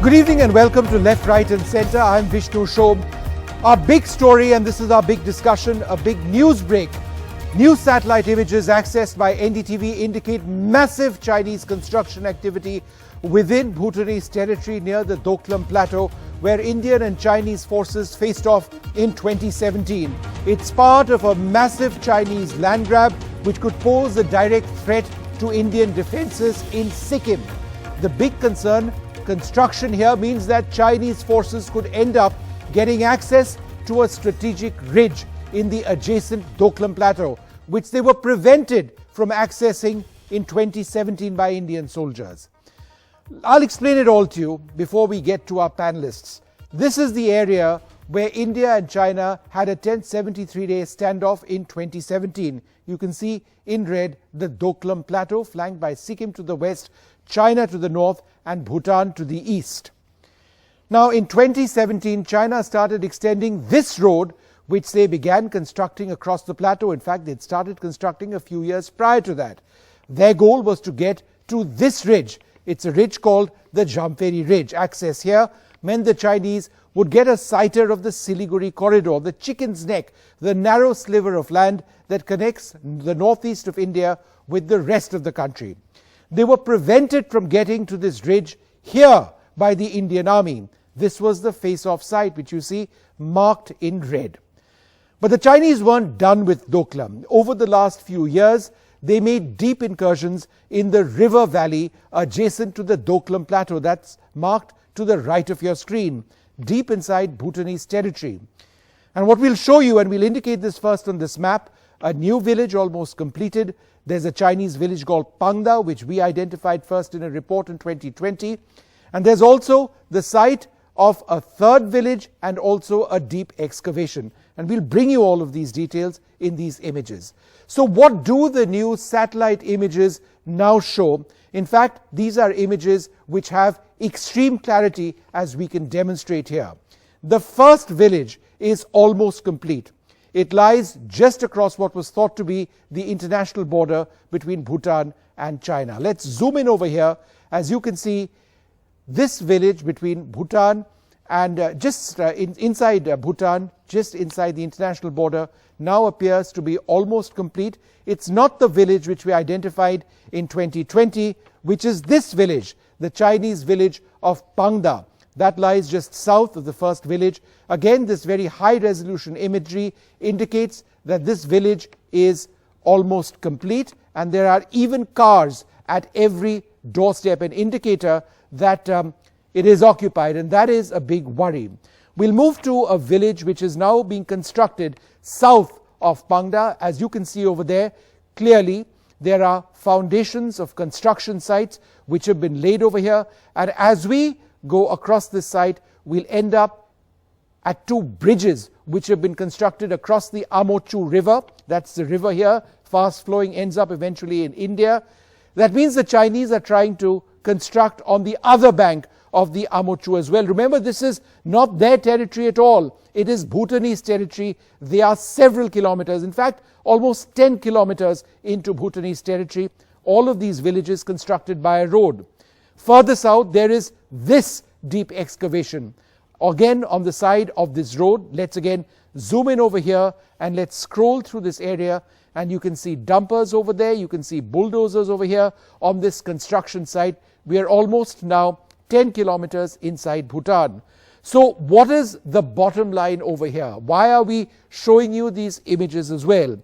Good evening and welcome to Left, Right and Centre. I'm Vishnu Shom. Our big story, and this is our big discussion, a big news break. New satellite images accessed by NDTV indicate massive Chinese construction activity within Bhutanese territory near the Doklam Plateau, where Indian and Chinese forces faced off in 2017. It's part of a massive Chinese land grab which could pose a direct threat to Indian defences in Sikkim. The big concern, construction here means that Chinese forces could end up getting access to a strategic ridge in the adjacent Doklam Plateau, which they were prevented from accessing in 2017 by Indian soldiers. I'll explain it all to you before we get to our panelists. This is the area where India and China had a tense 73-day standoff in 2017. You can see in red the Doklam Plateau, flanked by Sikkim to the west, China to the north, and Bhutan to the east. Now, in 2017, China started extending this road, which they began constructing across the plateau. In fact, they'd started constructing a few years prior to that. Their goal was to get to this ridge. It's a ridge called the Jampheri Ridge. Access here meant the Chinese would get a sighter of the Siliguri corridor, the chicken's neck, the narrow sliver of land that connects the northeast of India with the rest of the country. They were prevented from getting to this ridge here by the Indian Army. This was the face-off site, which you see marked in red. But the Chinese weren't done with Doklam. Over the last few years, they made deep incursions in the river valley adjacent to the Doklam Plateau. That's marked to the right of your screen, deep inside Bhutanese territory. And what we'll show you, and we'll indicate this first on this map, a new village almost completed. There's a Chinese village called Pangda, which we identified first in a report in 2020. And there's also the site of a third village and also a deep excavation. And we'll bring you all of these details in these images. So what do the new satellite images now show? In fact, these are images which have extreme clarity, as we can demonstrate here. The first village is almost complete. It lies just across what was thought to be the international border between Bhutan and China. Let's zoom in over here. As you can see, this village between Bhutan and inside Bhutan, just inside the international border, now appears to be almost complete. It's not the village which we identified in 2020, which is this village, the Chinese village of Pangda. That lies just south of the first village. Again, this very high-resolution imagery indicates that this village is almost complete, and there are even cars at every doorstep, an indicator that it is occupied, and that is a big worry. We'll move to a village which is now being constructed south of Pangda. As you can see over there, clearly there are foundations of construction sites which have been laid over here, and as we go across this site, we'll end up at two bridges which have been constructed across the Amochu River. That's the river here, fast flowing, ends up eventually in India. That means the Chinese are trying to construct on the other bank of the Amochu as well. Remember, this is not their territory at all. It is Bhutanese territory. They are several kilometers, in fact, almost 10 kilometers into Bhutanese territory. All of these villages constructed by a road. Further south, there is this deep excavation. Again, on the side of this road, let's again zoom in over here and let's scroll through this area, and you can see dumpers over there, you can see bulldozers over here on this construction site. We are almost now 10 kilometers inside Bhutan. So what is the bottom line over here? Why are we showing you these images as well?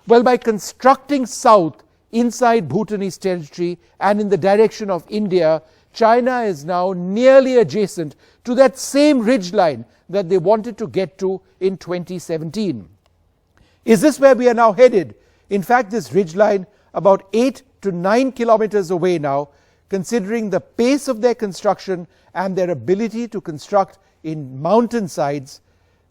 Well, by constructing south inside Bhutanese territory and in the direction of India, China is now nearly adjacent to that same ridgeline that they wanted to get to in 2017. Is this where we are now headed? In fact, this ridgeline, about 8 to 9 kilometers away now, considering the pace of their construction and their ability to construct in mountainsides,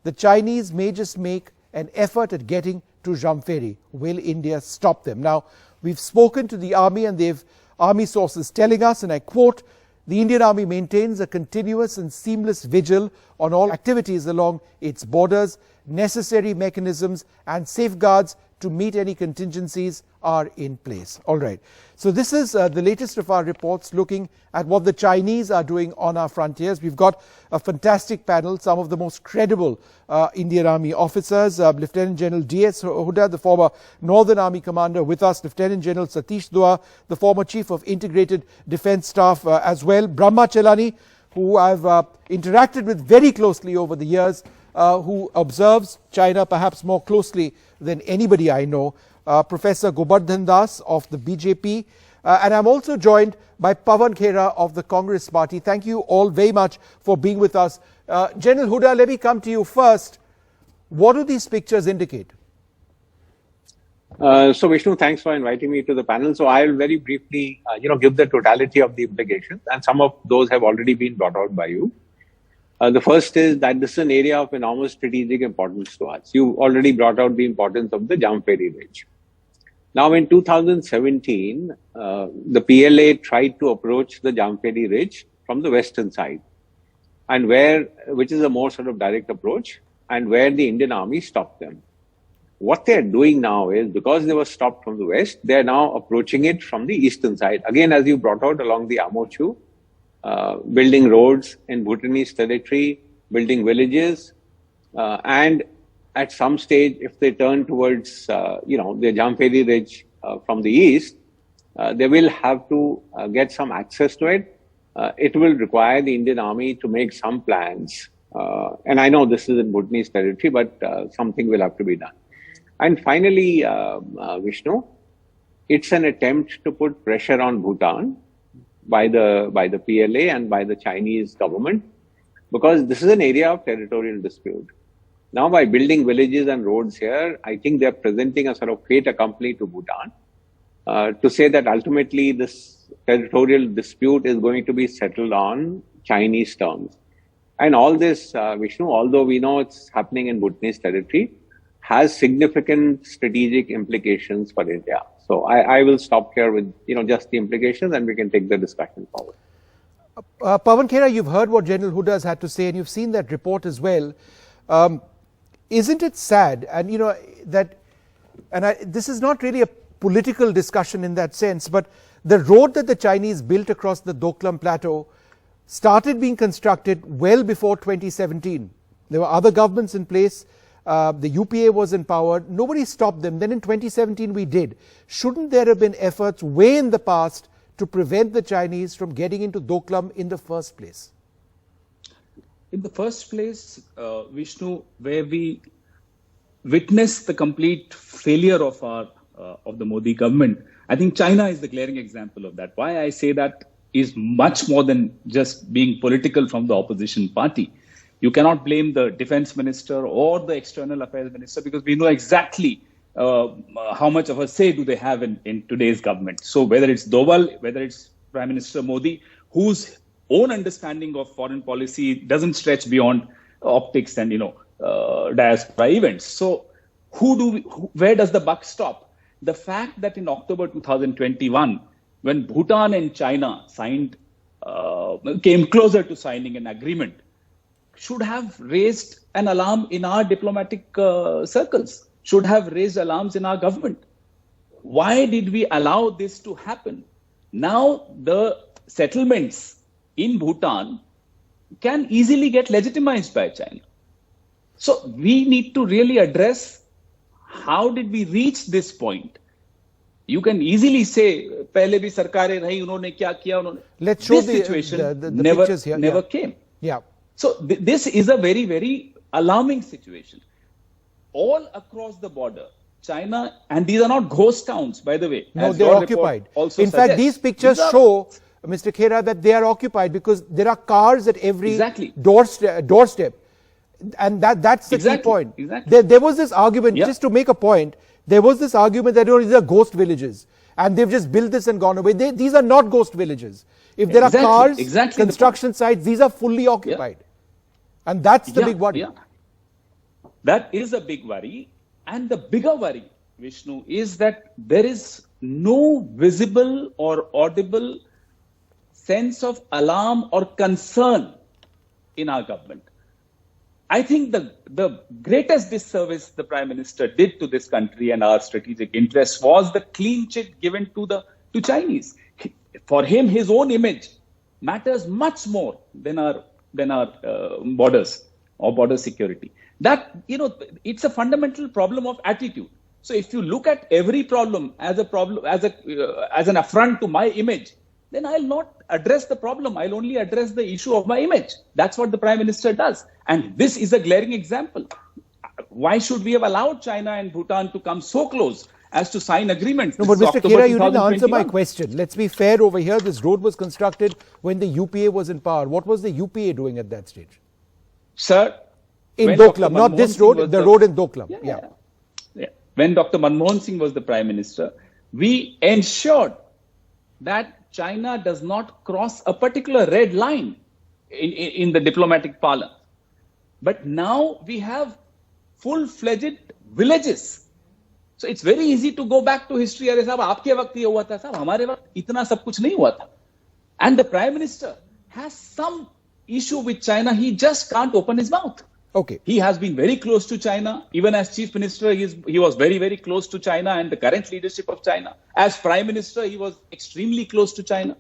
the Chinese may just make an effort at getting to Jampheri. Will India stop them? Now, we've spoken to the army, and they've army sources telling us, and I quote, "The Indian Army maintains a continuous and seamless vigil on all activities along its borders. Necessary mechanisms and safeguards to meet any contingencies are in place. All right. So this is the latest of our reports looking at what the Chinese are doing on our frontiers. We've got a fantastic panel, some of the most credible Indian Army officers. Lieutenant General D.S. Huda, the former Northern Army commander, with us. Lieutenant General Satish Dua, the former Chief of Integrated Defence Staff as well. Brahma Chelani, who I've interacted with very closely over the years, who observes China perhaps more closely than anybody I know. Professor Gobardhan Das of the BJP, and I'm also joined by Pawan Khera of the Congress Party. Thank you all very much for being with us. General Huda, let me come to you first. What do these pictures indicate? So Vishnu, thanks for inviting me to the panel. So I'll very briefly, give the totality of the implications, and some of those have already been brought out by you. The first is that this is an area of enormous strategic importance to us. You already brought out the importance of the Jampheri Ridge. Now, in 2017, the PLA tried to approach the Jampheri Ridge from the western side, and which is a more sort of direct approach, and where the Indian Army stopped them. What they're doing now is, because they were stopped from the west, they're now approaching it from the eastern side. Again, as you brought out, along the Amochu, building roads in Bhutanese territory, building villages, and at some stage, if they turn towards, the Jampheri Ridge from the east, they will have to get some access to it. It will require the Indian Army to make some plans. And I know this is in Bhutanese territory, but something will have to be done. And finally, Vishnu, it's an attempt to put pressure on Bhutan by the PLA and by the Chinese government, because this is an area of territorial dispute. Now, by building villages and roads here, I think they're presenting a sort of fait accompli to Bhutan to say that ultimately this territorial dispute is going to be settled on Chinese terms. And all this, Vishnu, although we know it's happening in Bhutanese territory, has significant strategic implications for India. So I will stop here with just the implications, and we can take the discussion forward. Pawan Khera, you've heard what General Huda has had to say, and you've seen that report as well. Isn't it sad, and this is not really a political discussion in that sense, but the road that the Chinese built across the Doklam Plateau started being constructed well before 2017. There were other governments in place. The UPA was in power. Nobody stopped them. Then in 2017 we did. Shouldn't there have been efforts way in the past to prevent the Chinese from getting into Doklam in the first place? In the first place, Vishnu, where we witnessed the complete failure of the Modi government, I think China is the glaring example of that. Why I say that is much more than just being political from the opposition party. You cannot blame the defense minister or the external affairs minister, because we know exactly how much of a say do they have in today's government. So whether it's Doval, whether it's Prime Minister Modi, whose own understanding of foreign policy doesn't stretch beyond optics and diaspora events. So where does the buck stop? The fact that in October 2021, when Bhutan and China came closer to signing an agreement, should have raised an alarm in our diplomatic circles, should have raised alarms in our government. Why did we allow this to happen? Now the settlements in Bhutan can easily get legitimized by China. So we need to really address, how did we reach this point? You can easily say, "Pehle bhi sarkarein rahi, unhone kya kiya, unhone." Let's show this situation the pictures here. Never came. Yeah. So this is a very, very alarming situation. All across the border, China, and these are not ghost towns, by the way. No, they're occupied. In fact, these pictures show, Mr. Khera, that they are occupied because there are cars at every doorstep. And that's the key point. Exactly. There was this argument, just to make a point, there was this argument that these are ghost villages and they've just built this and gone away. These are not ghost villages. If there are cars, construction sites, these are fully occupied. And that's the big worry. That is a big worry. And the bigger worry, Vishnu, is that there is no visible or audible sense of alarm or concern in our government. I think the greatest disservice the Prime Minister did to this country and our strategic interests was the clean chit given to Chinese. For him, his own image matters much more than our borders or border security. That, it's a fundamental problem of attitude. So if you look at every problem as an affront to my image, then I'll not address the problem. I'll only address the issue of my image. That's what the Prime Minister does. And this is a glaring example. Why should we have allowed China and Bhutan to come so close as to sign agreements? No, but Mr. Khera, you didn't answer my question. Let's be fair over here. This road was constructed when the UPA was in power. What was the UPA doing at that stage? Sir, in Doklam, not this road, the road in Doklam. Yeah. When Dr. Manmohan Singh was the Prime Minister, we ensured that China does not cross a particular red line in the diplomatic parlance. But now we have full-fledged villages. So it's very easy to go back to history. अरे साहब आपके वक्त ये हुआ था, साहब हमारे वक्त इतना सब कुछ नहीं हुआ था. And the Prime Minister has some issue with China. He just can't open his mouth. Okay. He has been very close to China. Even as Chief Minister, he was very, very close to China and the current leadership of China. As Prime Minister, he was extremely close to China.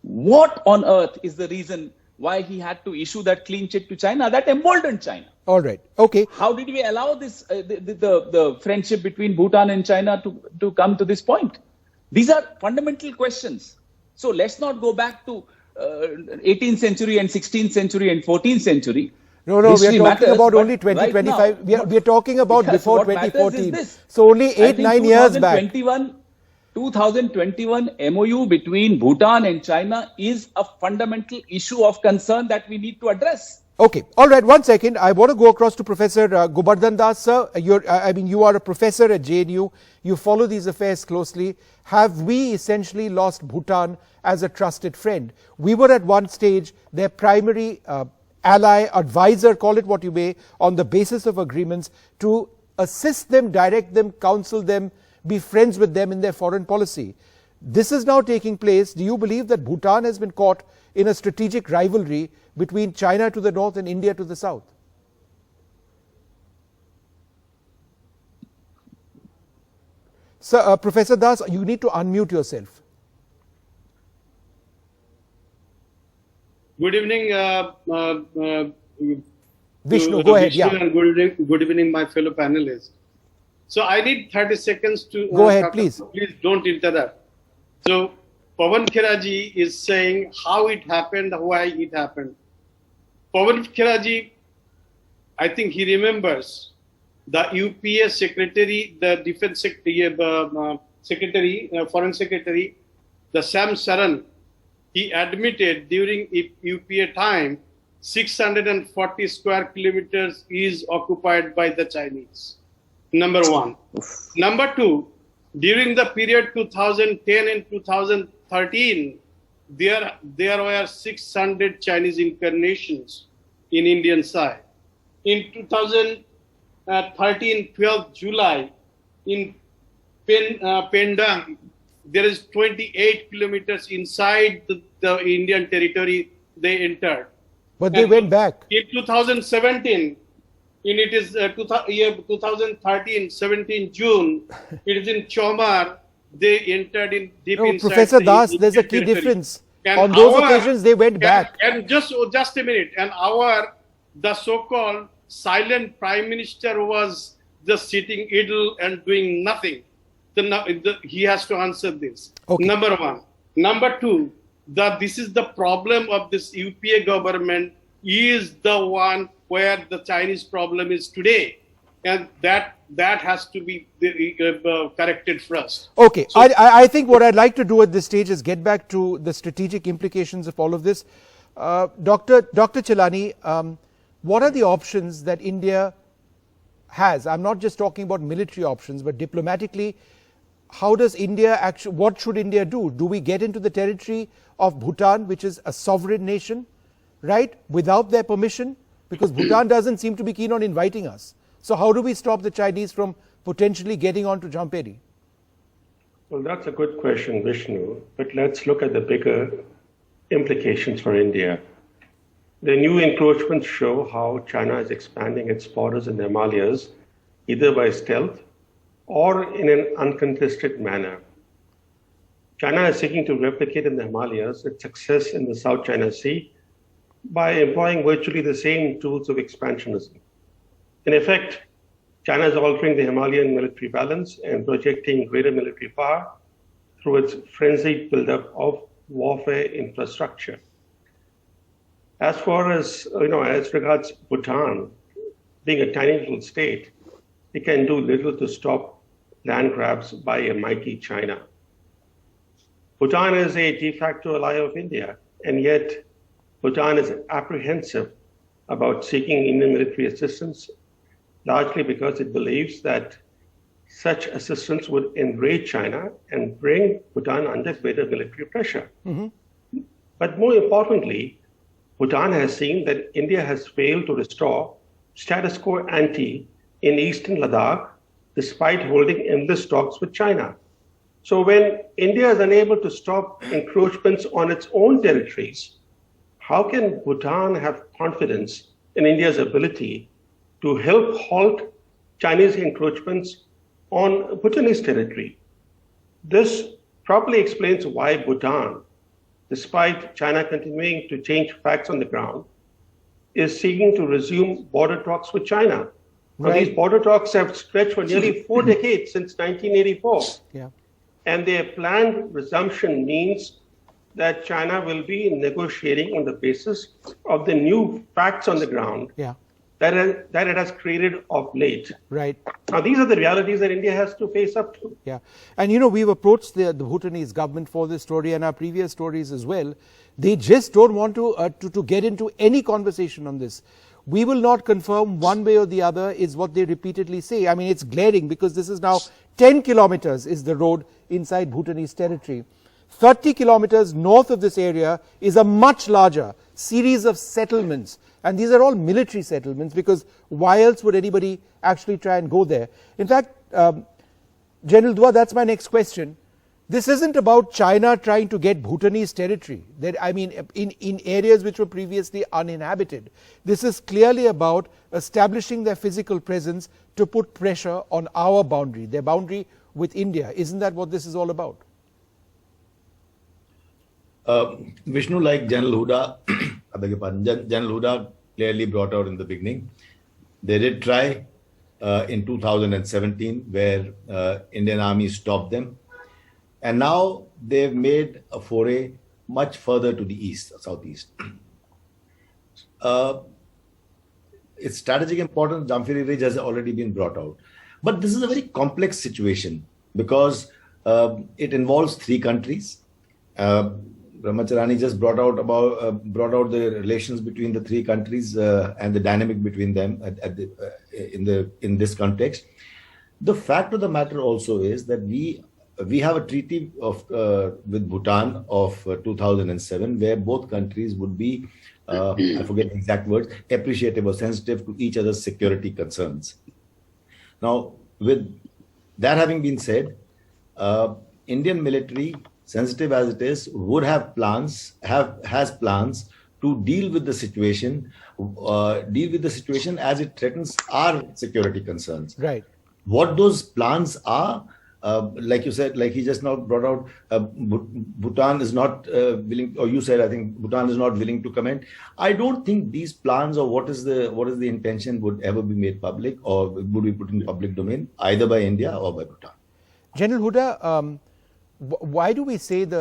What on earth is the reason why he had to issue that clean chit to China? That emboldened China. All right. Okay. How did we allow this the friendship between Bhutan and China to come to this point? These are fundamental questions. So let's not go back to 18th century and 16th century and 14th century. No, we are talking about only 2025. Right we are talking about before 2014. So only 8-9 years back. 2021 MOU between Bhutan and China is a fundamental issue of concern that we need to address. Okay. All right. 1 second. I want to go across to Professor Gobardhan Das, sir. You are a professor at JNU. You follow these affairs closely. Have we essentially lost Bhutan as a trusted friend? We were at one stage their primary ally, advisor, call it what you may, on the basis of agreements to assist them, direct them, counsel them, be friends with them in their foreign policy. This is now taking place. Do you believe that Bhutan has been caught in a strategic rivalry between China to the north and India to the south? Sir, Professor Das, you need to unmute yourself. Good evening, Vishnu, go ahead. Vishnu, and good evening, my fellow panelists. So I need 30 seconds to go ahead, please. Please don't interrupt. So Pawan Khera is saying how it happened, why it happened. Pawan Khera, I think he remembers the UPA secretary, the defense secretary, foreign secretary, the Sam Saran. He admitted during UPA time, 640 square kilometers is occupied by the Chinese. Number one. Number two, during the period 2010 and 2013, there were 600 Chinese incarnations in Indian side. In 2013, 12th July, in Pendang, there is 28 kilometers inside the Indian territory they entered. But they went back. In 2017, it is 2013, 17 June, it is in Chomar, they entered in deep inside. Professor Das, there's a key difference. And on those occasions, they went back. And just a minute, and the so-called silent Prime Minister was just sitting idle and doing nothing. He has to answer this. Okay. Number one. Number two, this is the problem of this UPA government is the one where the Chinese problem is today. And that has to be corrected first. Okay. So, I think what I'd like to do at this stage is get back to the strategic implications of all of this. Dr. Chelani, what are the options that India has? I'm not just talking about military options, but diplomatically, how does India actually, what should India do? Do we get into the territory of Bhutan, which is a sovereign nation, right, without their permission? Because Bhutan doesn't seem to be keen on inviting us. So how do we stop the Chinese from potentially getting on to Jamperi? Well, that's a good question, Vishnu. But let's look at the bigger implications for India. The new encroachments show how China is expanding its borders in the Himalayas, either by stealth or in an uncontested manner. China is seeking to replicate in the Himalayas its success in the South China Sea by employing virtually the same tools of expansionism. In effect, China is altering the Himalayan military balance and projecting greater military power through its frenzied buildup of warfare infrastructure. As far as, as regards Bhutan, being a tiny little state, it can do little to stop land grabs by a mighty China. Bhutan is a de facto ally of India, and yet Bhutan is apprehensive about seeking Indian military assistance, largely because it believes that such assistance would enrage China and bring Bhutan under greater military pressure. Mm-hmm. But more importantly, Bhutan has seen that India has failed to restore status quo ante in eastern Ladakh, despite holding endless talks with China. So when India is unable to stop encroachments on its own territories, how can Bhutan have confidence in India's ability to help halt Chinese encroachments on Bhutanese territory? This probably explains why Bhutan, despite China continuing to change facts on the ground, is seeking to resume border talks with China. Right. Now, these border talks have stretched for nearly 4 decades, since 1984. Yeah. And their planned resumption means that China will be negotiating on the basis of the new facts on the ground that it has created of late. Right. Now, these are the realities that India has to face up to. Yeah. And, we've approached the Bhutanese government for this story and our previous stories as well. They just don't want to get into any conversation on this. We will not confirm one way or the other is what they repeatedly say. I mean, it's glaring because this is now 10 kilometers is the road inside Bhutanese territory. 30 kilometers north of this area is a much larger series of settlements. And these are all military settlements, because why else would anybody actually try and go there? In fact, General Dua, that's my next question. This isn't about China trying to get Bhutanese territory, in areas which were previously uninhabited. This is clearly about establishing their physical presence to put pressure on our boundary, their boundary with India. Isn't that what this is all about? Vishnu, like General Huda, I beg your pardon, General Huda clearly brought out in the beginning, they did try in 2017, where Indian Army stopped them. And now they've made a foray much further to the east, southeast. Its strategic importance, Jamphiri Ridge, has already been brought out. But this is a very complex situation because it involves 3 countries. Brahmacharani just brought out the relations between the 3 countries and the dynamic between them in this context. The fact of the matter also is that we have a treaty with Bhutan of 2007, where both countries would be, I forget the exact words, appreciative or sensitive to each other's security concerns. Now, with that having been said, Indian military, sensitive as it is, would has plans to deal with the situation as it threatens our security concerns. Right. What those plans are, like you said, like he just now brought out, Bhutan is not willing, or you said, I think Bhutan is not willing to comment. I don't think these plans or what is the intention would ever be made public or would be put in public domain, either by India or by Bhutan. General Huda, why do we say the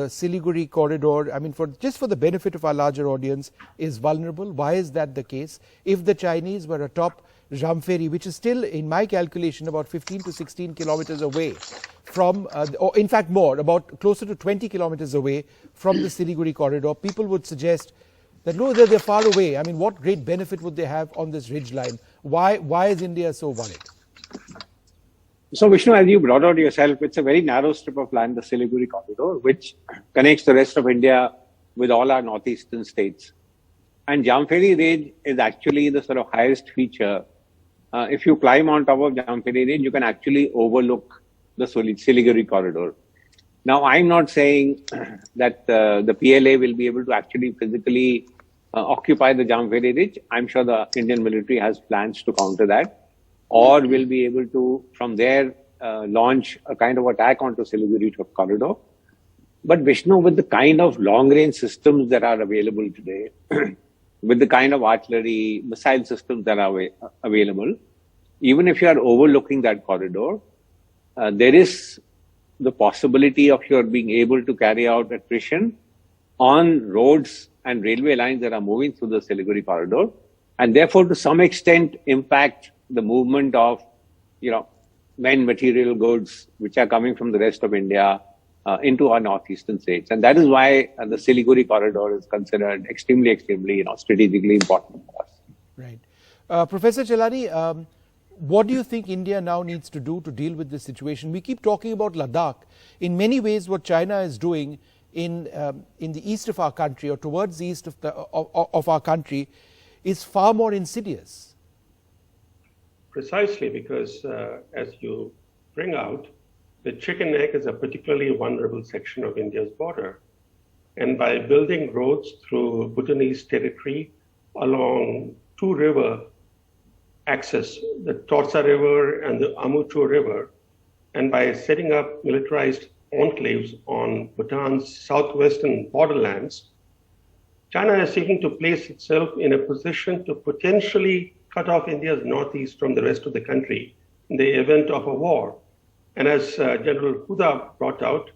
Siliguri corridor, for the benefit of our larger audience, is vulnerable? Why is that the case? If the Chinese were atop Jamphiri, which is still, in my calculation, about 15 to 16 kilometers away from, or in fact more, about closer to 20 kilometers away from the Siliguri corridor, people would suggest that no, they're far away. What great benefit would they have on this ridge line? Why is India so worried? So Vishnu, as you brought out yourself, it's a very narrow strip of land, the Siliguri corridor, which connects the rest of India with all our northeastern states. And Jamphiri Ridge is actually the sort of highest feature. If you climb on top of Jamphiri Ridge, you can actually overlook the Siliguri corridor. Now, I'm not saying that the PLA will be able to actually physically occupy the Jampheri Ridge, I'm sure the Indian military has plans to counter that, or will be able to, from there, launch a kind of attack onto Siliguri corridor. But Vishnu, with the kind of long-range systems that are available today, with the kind of artillery, missile systems that are available, even if you are overlooking that corridor, there is the possibility of your being able to carry out attrition on roads and railway lines that are moving through the Siliguri corridor, and therefore to some extent impact the movement of, men, material, goods, which are coming from the rest of India into our northeastern states. And that is why the Siliguri corridor is considered extremely, strategically important for us. Right. Professor Chelani, what do you think India now needs to do to deal with this situation? We keep talking about Ladakh. In many ways, what China is doing in the east of our country, or towards the east of our country, is far more insidious. Precisely, because as you bring out, the chicken egg is a particularly vulnerable section of India's border. And by building roads through Bhutanese territory along two river access, the Torsa River and the Amuchu River, and by setting up militarized enclaves on Bhutan's southwestern borderlands, China is seeking to place itself in a position to potentially cut off India's northeast from the rest of the country in the event of a war. And as General Huda brought out,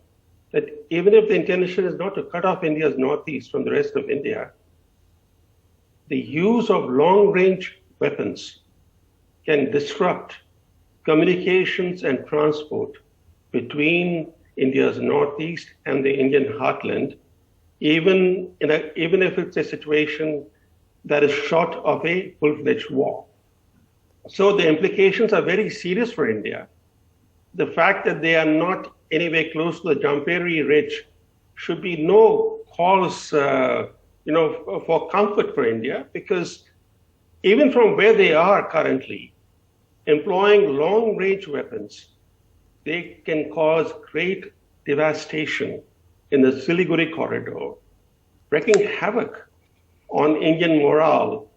that even if the intention is not to cut off India's northeast from the rest of India, the use of long-range weapons can disrupt communications and transport between India's northeast and the Indian heartland, even if it's a situation that is short of a full-fledged war. So the implications are very serious for India. The fact that they are not anywhere close to the Jampheri Ridge should be no cause, for comfort for India, because even from where they are currently, employing long-range weapons, they can cause great devastation in the Siliguri corridor, wreaking havoc on Indian morale,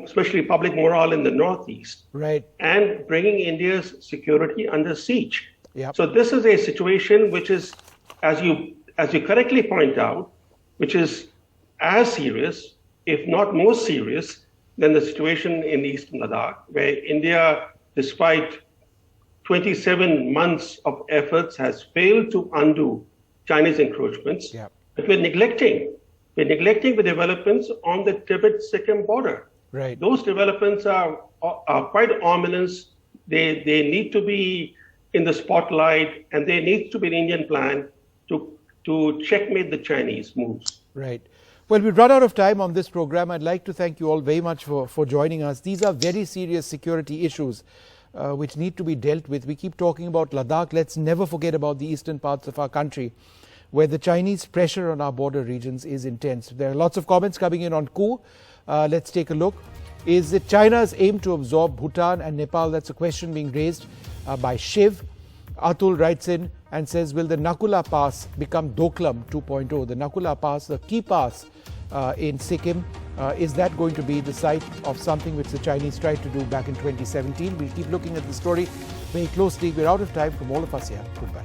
especially public morale in the northeast, right, and bringing India's security under siege. Yep. So this is a situation which is, as you correctly point out, which is as serious, if not more serious, than the situation in eastern Ladakh, where India, despite 27 months of efforts, has failed to undo Chinese encroachments. Yep. But we're neglecting the developments on the Tibet-Sikkim border. Right. Those developments are quite ominous. They need to be in the spotlight, and there needs to be an Indian plan to checkmate the Chinese moves. Right. Well, we've run out of time on this program. I'd like to thank you all very much for joining us. These are very serious security issues which need to be dealt with. We keep talking about Ladakh. Let's never forget about the eastern parts of our country, where the Chinese pressure on our border regions is intense. There are lots of comments coming in on coup. Let's take a look. Is it China's aim to absorb Bhutan and Nepal? That's a question being raised by Shiv. Atul writes in and says, will the Nakula Pass become Doklam 2.0? The Nakula Pass, the key pass in Sikkim, is that going to be the site of something which the Chinese tried to do back in 2017? We'll keep looking at the story very closely. We're out of time. From all of us here, goodbye.